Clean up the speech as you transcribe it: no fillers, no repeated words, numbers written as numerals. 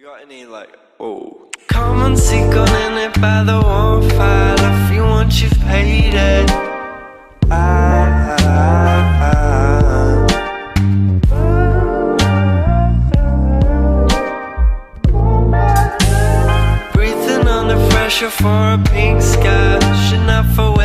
got any like, oh. Come and seek on in it by the warm fire. If you want, you've paid it. Breathing under pressure for a pink sky. Should not for